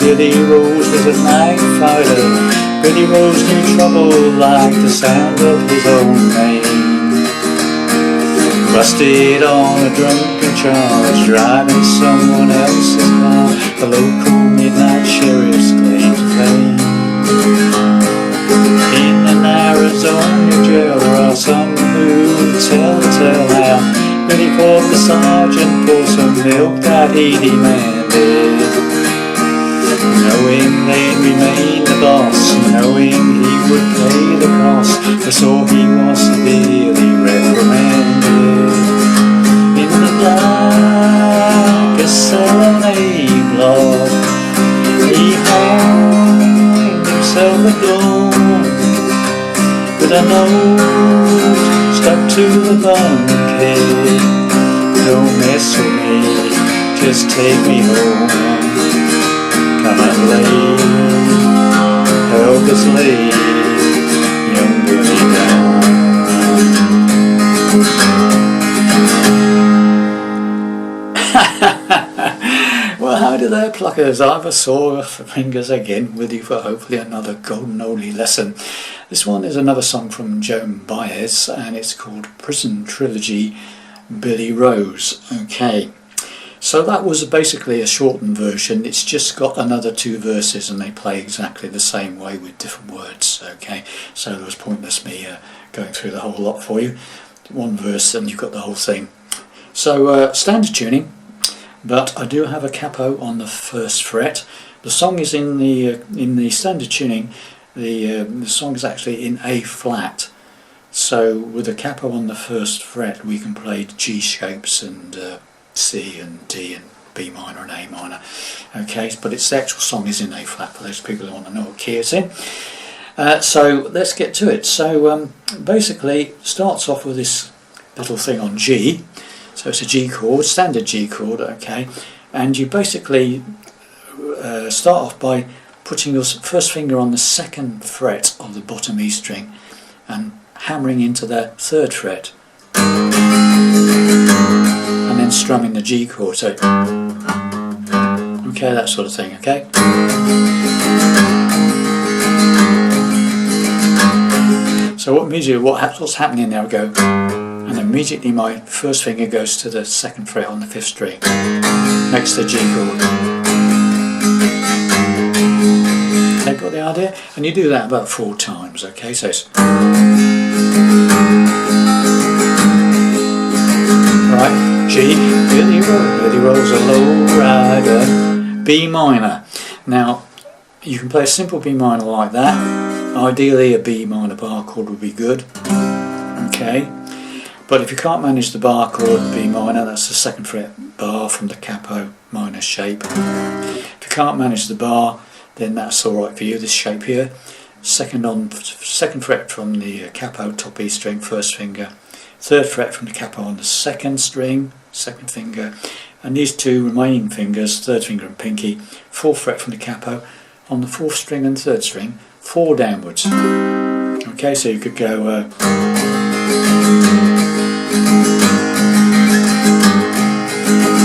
Billy Rose was a night fighter. Billy Rose knew trouble like the sound of his own name. Busted on a drunken charge, driving someone else's car. The local midnight sheriff's claim to fame. In an Arizona jail there are some who tell the tale how Billy caught the sergeant for some milk that he demanded, knowing they'd remain the boss, knowing he would pay the cost. They saw he was severely reprimanded. In the blackest cell on a block, he hung himself at dawn with a note stuck to the bulkhead. Don't mess with me, just take me home. Come and help us lay young Billy down. Well, how do their pluckers? I've saw fingers again with you for hopefully another golden oldie lesson. This one is another song from Joan Baez and it's called Prison Trilogy, Billy Rose. Okay. So that was basically a shortened version. It's just got another 2 verses and they play exactly the same way with different words. Okay, so it was pointless me going through the whole lot for you. 1 verse and you've got the whole thing. So standard tuning, but I do have a capo on the 1st fret. The song is in the standard tuning. The song is actually in A flat. So with a capo on the 1st fret, we can play G shapes and C and D and B minor and A minor. Okay, but the actual song is in A flat for those people who want to know what key it's in. So let's get to it. So basically starts off with this little thing on G. So it's a G chord, standard G chord, okay, and you basically start off by putting your first finger on the 2nd fret of the bottom E string and hammering into the 3rd fret. And then strumming the G chord, so okay, that sort of thing, okay? So what's happening there, I go, and immediately my first finger goes to the 2nd fret on the 5th string, next to the G chord. Okay, got the idea? And you do that about 4 times, okay? So it's right, G, Billy Rose, a low rider, B minor. Now, you can play a simple B minor like that. Ideally, a B minor bar chord would be good. Okay, but if you can't manage the bar chord B minor, that's the 2nd fret bar from the capo minor shape. If you can't manage the bar, then that's all right for you. This shape here, 2nd fret from the capo top E string, 1st finger. 3rd fret from the capo on the 2nd string, 2nd finger, and these 2 remaining fingers, 3rd finger and pinky, 4th fret from the capo on the 4th string and 3rd string, 4 downwards. Okay, so you could go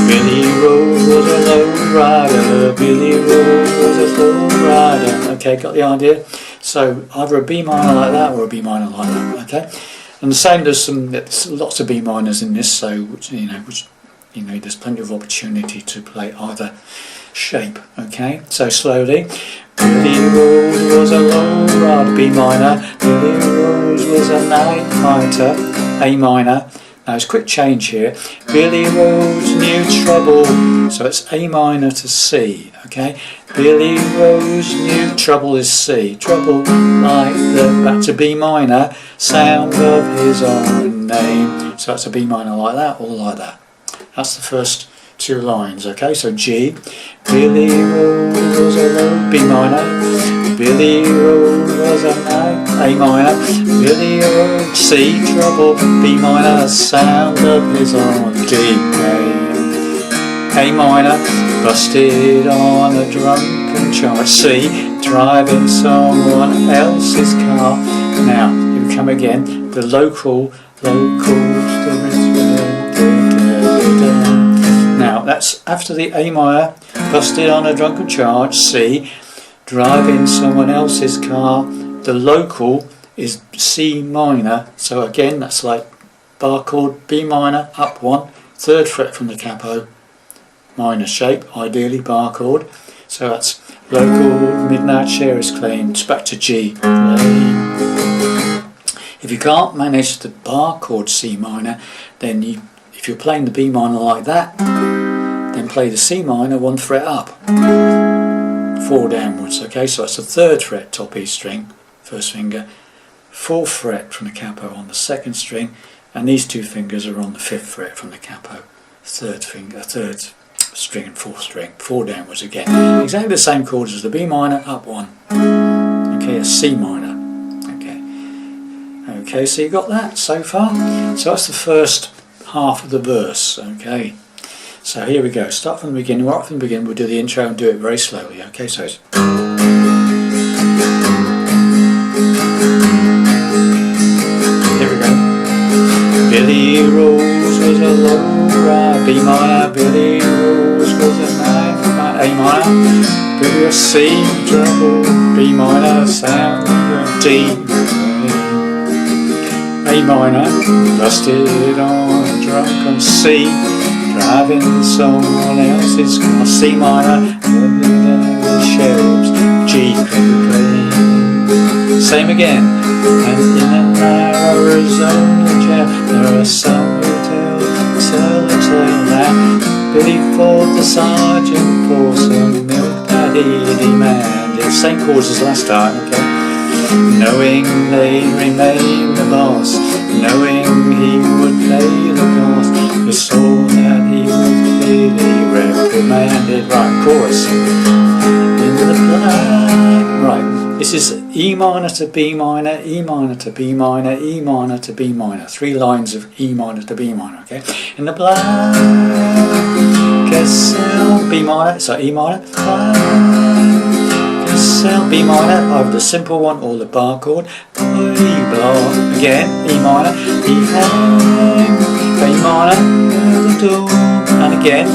Billy Rose was a low rider, Billy Rose was a slow rider. Okay, got the idea? So either a B minor like that or a B minor like that, okay? And the same, there's lots of B minors in this, so which there's plenty of opportunity to play either shape. Okay, so slowly. Billy Rose was a low rider, B minor. Billy Rose was a night fighter, A minor. Now it's a quick change here. Billy Rose knew trouble, so it's A minor to C. Okay, Billy Rose knew trouble is C. Trouble like back to B minor, sound of his own name. So that's a B minor like that or like that. That's the first 2 lines. Okay, so G. Billy Rose was a low B minor. Billy Rose was a night A minor. Billy Rose C trouble B minor, sound of his own G. A minor, busted on a drunken charge. C, driving someone else's car. Now, here we come again. The local. Now, that's after the A minor. busted on a drunken charge. C, driving someone else's car. The local is C minor, so again that's like bar chord, B minor, up 1, 3rd fret from the capo, minor shape, ideally bar chord. So that's local midnight sheriff's claim. It's back to G. If you can't manage the bar chord C minor, then if you're playing the B minor like that, then play the C minor 1 fret up, 4 downwards. Okay, so that's the 3rd fret top E string, 1st finger, 4th fret from the capo on the 2nd string, and these 2 fingers are on the 5th fret from the capo, 3rd finger, 3rd string and 4th string, 4 downwards again. Exactly the same chords as the B minor, up 1. Okay, a C minor. Okay, so you got that so far? So that's the first half of the verse, okay? So here we go, start from the beginning, right from the beginning, we'll do the intro and do it very slowly, okay? So it's... Here we go. Billy Rose was a low ride, B minor, Billy Rose was a 9, A minor, Billy a C, treble, B minor, sound, D, A minor, busted on a drunken C, driving someone else's car. C minor, the sheriff's G, same again. And in an Arizona jail, there are some who tell the tale now. Billy fought the sergeant for some milk that he demanded. Same chords as last time, okay? Knowing they'd remain the boss, knowing he would play the course, we saw that he was really reprimanded. Right, chorus. Into the black. Right, this is E minor to B minor, E minor to B minor, E minor to B minor. 3 lines of E minor to B minor, okay? In the black castle, B minor, so E minor, B minor, either the simple one or the bar chord. Again, E minor, E hang, B minor, the door, and again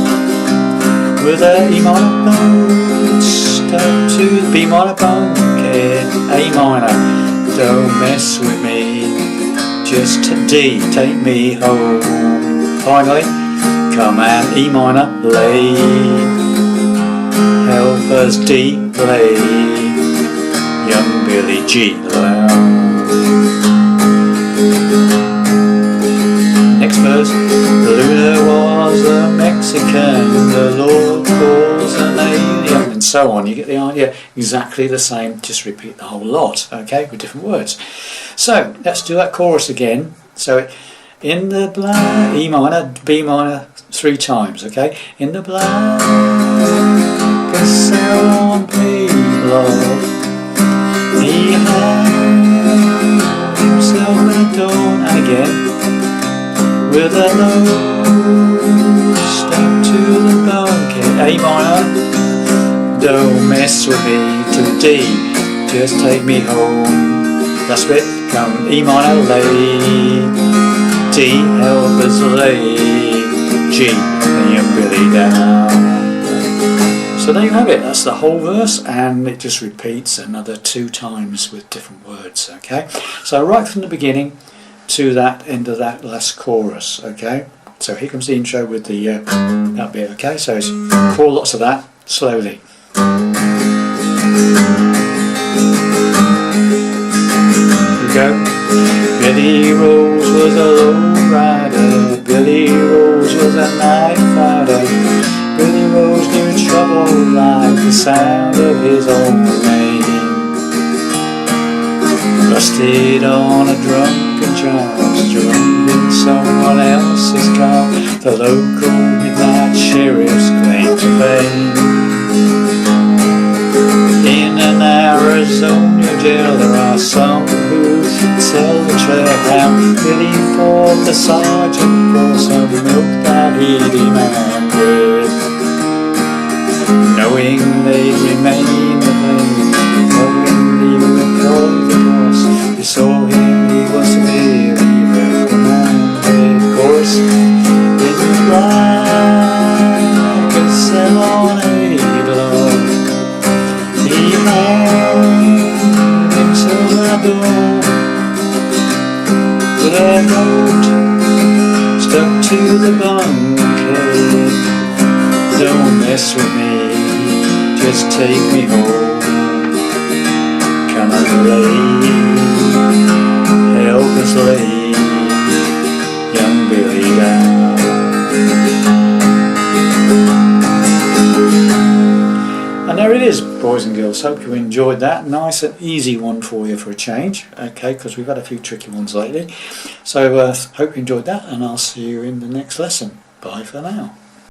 with a E minor, step to the B minor, okay, A minor, don't mess with me, just D, take me home. Finally, come and E minor, lay, help us D play, young Billy G loud. Next verse. Luna was a Mexican, the Lord was an alien, and so on. You get the idea. Exactly the same, just repeat the whole lot, okay, with different words. So let's do that chorus again. So in the black, E minor, B minor 3 times, okay? In the black sound love, he had himself a dawn, and again with a low step to the bone, okay, A minor, don't mess with me, to D, just take me home. That's it. Come E minor, lay, D, help us lay, G, and you're really down. So there you have it, that's the whole verse, and it just repeats another 2 times with different words, okay? So right from the beginning to that end of that last chorus, okay? So here comes the intro with the that bit, okay? So it's 4 lots of that, slowly. Here we go. Billy Rose was a low rider, Billy Rose was a night fighter, Billy Rose knew trouble like the sound of his own name. Busted on a drunken charge, driving someone else's car, the local midnight sheriff's claim to fame. In an Arizona jail there are some who tell the tale how Billy fought the sergeant for some milk that he demanded. Knowing they'd remain the blame, knowing he would call the boss, we saw him, he was severely reprimanded. Chorus. In the black cell on a my door with a note stuck to the bunker. Don't mess with me, just take me home. Come and lay, help us lay, young Billy down. And there it is, boys and girls. Hope you enjoyed that. Nice and easy one for you for a change. Okay, because we've had a few tricky ones lately. So hope you enjoyed that, and I'll see you in the next lesson. Bye for now.